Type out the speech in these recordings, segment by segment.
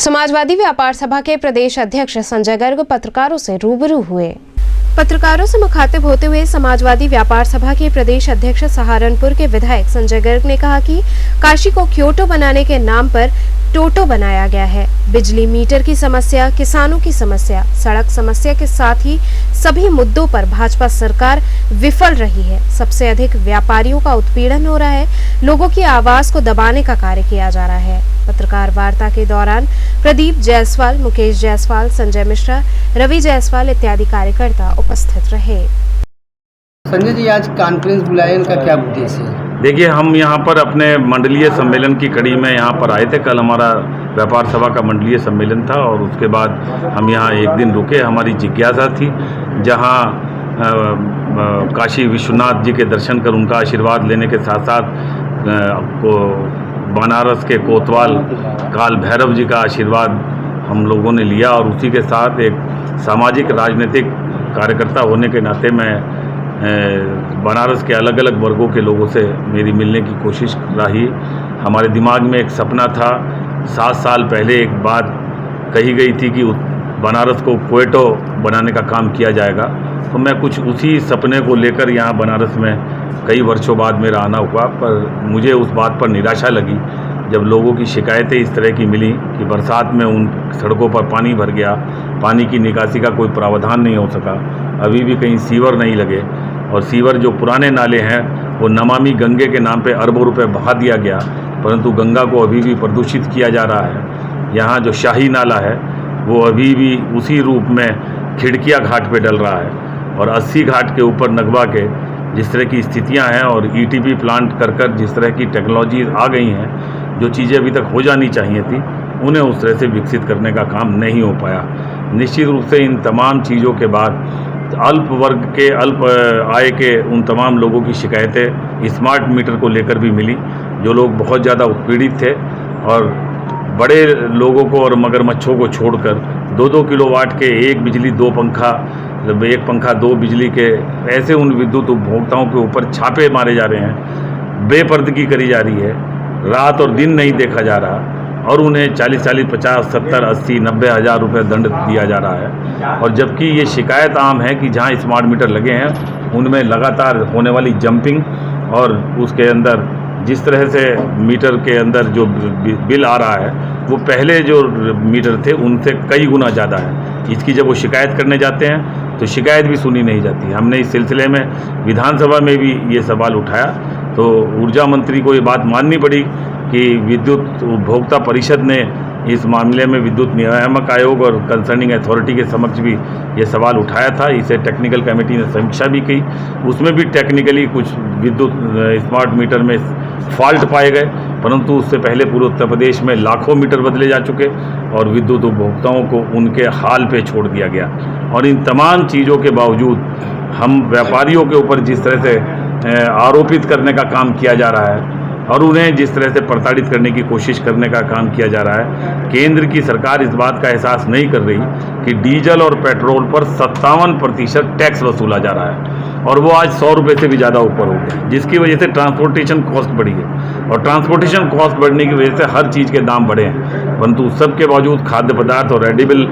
समाजवादी व्यापार सभा के प्रदेश अध्यक्ष संजय गर्ग पत्रकारों से रूबरू हुए। पत्रकारों से मुखातिब होते हुए समाजवादी व्यापार सभा के प्रदेश अध्यक्ष सहारनपुर के विधायक संजय गर्ग ने कहा कि काशी को क्योटो बनाने के नाम पर टोटो बनाया गया है। बिजली मीटर की समस्या, किसानों की समस्या, सड़क समस्या के साथ ही सभी मुद्दों पर भाजपा सरकार विफल रही है। सबसे अधिक व्यापारियों का उत्पीड़न हो रहा है। लोगों की आवाज को दबाने का कार्य किया जा रहा है। पत्रकार वार्ता के दौरान प्रदीप जायसवाल, मुकेश जायसवाल, संजय मिश्रा, रवि जायसवाल इत्यादि कार्यकर्ता उपस्थित रहे। संजय जी, आज कॉन्फ्रेंस बुलाए, इनका क्या उद्देश्य है? देखिए, हम यहाँ पर अपने मंडलीय सम्मेलन की कड़ी में यहाँ पर आए थे। कल हमारा व्यापार सभा का मंडलीय सम्मेलन था और उसके बाद हम यहाँ एक दिन रुके। हमारी जिज्ञासा थी जहाँ काशी विश्वनाथ जी के दर्शन कर उनका आशीर्वाद लेने के साथ साथ बनारस के कोतवाल काल भैरव जी का आशीर्वाद हम लोगों ने लिया और उसी के साथ एक सामाजिक राजनीतिक कार्यकर्ता होने के नाते मैं बनारस के अलग अलग वर्गों के लोगों से मेरी मिलने की कोशिश रही। हमारे दिमाग में एक सपना था। 7 साल पहले एक बात कही गई थी कि बनारस को क्योटो बनाने का काम किया जाएगा, तो मैं कुछ उसी सपने को लेकर यहाँ बनारस में कई वर्षों बाद मेरा आना हुआ। पर मुझे उस बात पर निराशा लगी जब लोगों की शिकायतें इस तरह की मिली कि बरसात में उन सड़कों पर पानी भर गया, पानी की निकासी का कोई प्रावधान नहीं हो सका, अभी भी कहीं सीवर नहीं लगे और सीवर जो पुराने नाले हैं वो नमामि गंगे के नाम पे अरबों रुपए बहा दिया गया, परंतु गंगा को अभी भी प्रदूषित किया जा रहा है। यहाँ जो शाही नाला है वो अभी भी उसी रूप में खिड़किया घाट पे डल रहा है और 80 घाट के ऊपर नगवा के जिस तरह की स्थितियां हैं और ईटीपी प्लांट कर जिस तरह की टेक्नोलॉजी आ गई हैं, जो चीज़ें अभी तक हो जानी चाहिए थी उन्हें उस तरह से विकसित करने का काम नहीं हो पाया। निश्चित रूप से इन तमाम चीज़ों के बाद अल्प वर्ग के, अल्प आय के उन तमाम लोगों की शिकायतें स्मार्ट मीटर को लेकर भी मिली, जो लोग बहुत ज़्यादा उत्पीड़ित थे और बड़े लोगों को और मगरमच्छों को छोड़कर 2-2 किलोवाट के एक बिजली 2 पंखा, एक पंखा 2 बिजली के ऐसे उन विद्युत उपभोक्ताओं के ऊपर छापे मारे जा रहे हैं, बेपर्दगी करी जा रही है, रात और दिन नहीं देखा जा रहा और उन्हें 40-40, 50, 70, 80, 90 हज़ार रुपये दंड दिया जा रहा है। और जबकि ये शिकायत आम है कि जहाँ स्मार्ट मीटर लगे हैं उनमें लगातार होने वाली जंपिंग और उसके अंदर जिस तरह से मीटर के अंदर जो बिल आ रहा है वो पहले जो मीटर थे उनसे कई गुना ज़्यादा है। इसकी जब वो शिकायत करने जाते हैं तो शिकायत भी सुनी नहीं जाती। हमने इस सिलसिले में विधानसभा में भी ये सवाल उठाया तो ऊर्जा मंत्री को ये बात माननी पड़ी कि विद्युत उपभोक्ता परिषद ने इस मामले में विद्युत नियामक आयोग और कंसर्निंग अथॉरिटी के समक्ष भी ये सवाल उठाया था। इसे टेक्निकल कमेटी ने समीक्षा भी की, उसमें भी टेक्निकली कुछ विद्युत स्मार्ट मीटर में फॉल्ट पाए गए, परंतु उससे पहले पूरे उत्तर प्रदेश में लाखों मीटर बदले जा चुके और विद्युत उपभोक्ताओं को उनके हाल पे छोड़ दिया गया। और इन तमाम चीज़ों के बावजूद हम व्यापारियों के ऊपर जिस तरह से आरोपित करने का काम किया जा रहा है और उन्हें जिस तरह से प्रताड़ित करने की कोशिश करने का काम किया जा रहा है, केंद्र की सरकार इस बात का एहसास नहीं कर रही कि डीजल और पेट्रोल पर 57% टैक्स वसूला जा रहा है और वो आज 100 रुपये से भी ज़्यादा ऊपर हो गया, जिसकी वजह से ट्रांसपोर्टेशन कॉस्ट बढ़ी है और ट्रांसपोर्टेशन कॉस्ट बढ़ने की वजह से हर चीज़ के दाम बढ़े हैं। परंतु सब के बावजूद खाद्य पदार्थ और एडिबल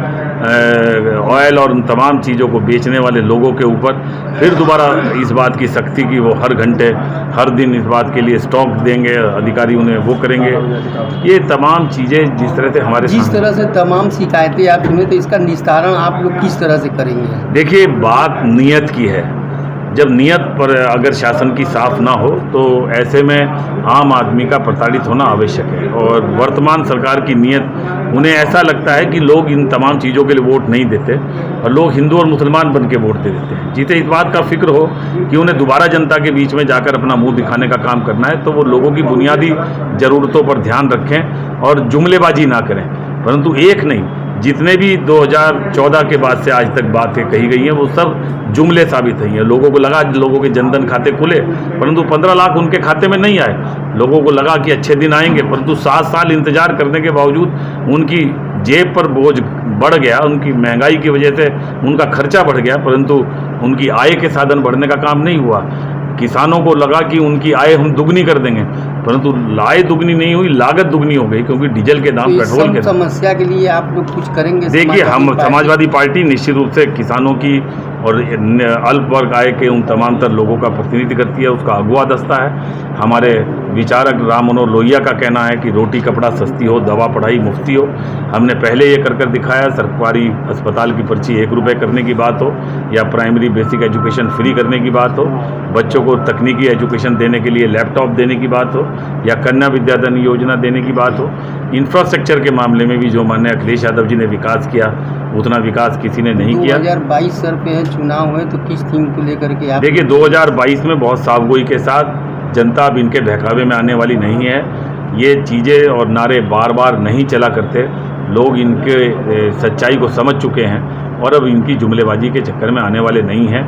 ऑयल और उन तमाम चीज़ों को बेचने वाले लोगों के ऊपर फिर दोबारा इस बात की सख्ती की वो हर घंटे हर दिन इस बात के लिए स्टॉक देंगे, अधिकारी उन्हें वो करेंगे। ये तमाम चीज़ें जिस तरह से हमारे जिस तरह से तमाम शिकायतें आप सुने तो इसका निस्तारण आप लोग किस तरह से करेंगे? देखिए, बात नियत की है। जब नियत पर अगर शासन की साफ ना हो तो ऐसे में आम आदमी का प्रताड़ित होना आवश्यक है और वर्तमान सरकार की नियत उन्हें ऐसा लगता है कि लोग इन तमाम चीज़ों के लिए वोट नहीं देते और लोग हिंदू और मुसलमान बन के वोट दे देते हैं। जिसे इस बात का फिक्र हो कि उन्हें दोबारा जनता के बीच में जाकर अपना मुंह दिखाने का काम करना है तो वो लोगों की बुनियादी ज़रूरतों पर ध्यान रखें और जुमलेबाजी ना करें। परंतु एक नहीं, जितने भी 2014 के बाद से आज तक बातें कही गई हैं वो सब जुमले साबित हुई हैं। लोगों को लगा लोगों के जनधन खाते खुले, परंतु 15 लाख उनके खाते में नहीं आए। लोगों को लगा कि अच्छे दिन आएंगे, परंतु 7 साल इंतजार करने के बावजूद उनकी जेब पर बोझ बढ़ गया, उनकी महंगाई की वजह से उनका खर्चा बढ़ गया, परंतु उनकी आय के साधन बढ़ने का काम नहीं हुआ। किसानों को लगा कि उनकी आय हम दुगनी कर देंगे, परंतु आय दुगनी नहीं हुई, लागत दुगनी हो गई, क्योंकि डीजल के दाम, तो इस पेट्रोल के दाम। समस्या के लिए आप लोग कुछ करेंगे? देखिए, हम समाजवादी पार्टी निश्चित रूप से किसानों की और अल्प वर्ग आय के उन तमाम तर लोगों का प्रतिनिधि करती है, उसका अगुवा दस्ता है। हमारे विचारक राम मनोहर लोहिया का कहना है कि रोटी कपड़ा सस्ती हो, दवा पढ़ाई मुफ्ती हो। हमने पहले ये कर दिखाया। सरकारी अस्पताल की पर्ची 1 रुपये करने की बात हो, या प्राइमरी बेसिक एजुकेशन फ्री करने की बात हो, बच्चों को तकनीकी एजुकेशन देने के लिए लैपटॉप देने की बात हो, या कन्या विद्याधन योजना देने की बात हो। इंफ्रास्ट्रक्चर के मामले में भी जो माननीय अखिलेश यादव जी ने विकास किया, उतना विकास किसी ने नहीं किया। 2022 सर पे है, चुनाव है, तो किस थीम को लेकर के आप? देखिए, 2022 में बहुत साफगोई के साथ जनता अब इनके बहकावे में आने वाली नहीं है। ये चीज़ें और नारे बार बार नहीं चला करते। लोग इनके सच्चाई को समझ चुके हैं और अब इनकी जुमलेबाजी के चक्कर में आने वाले नहीं हैं।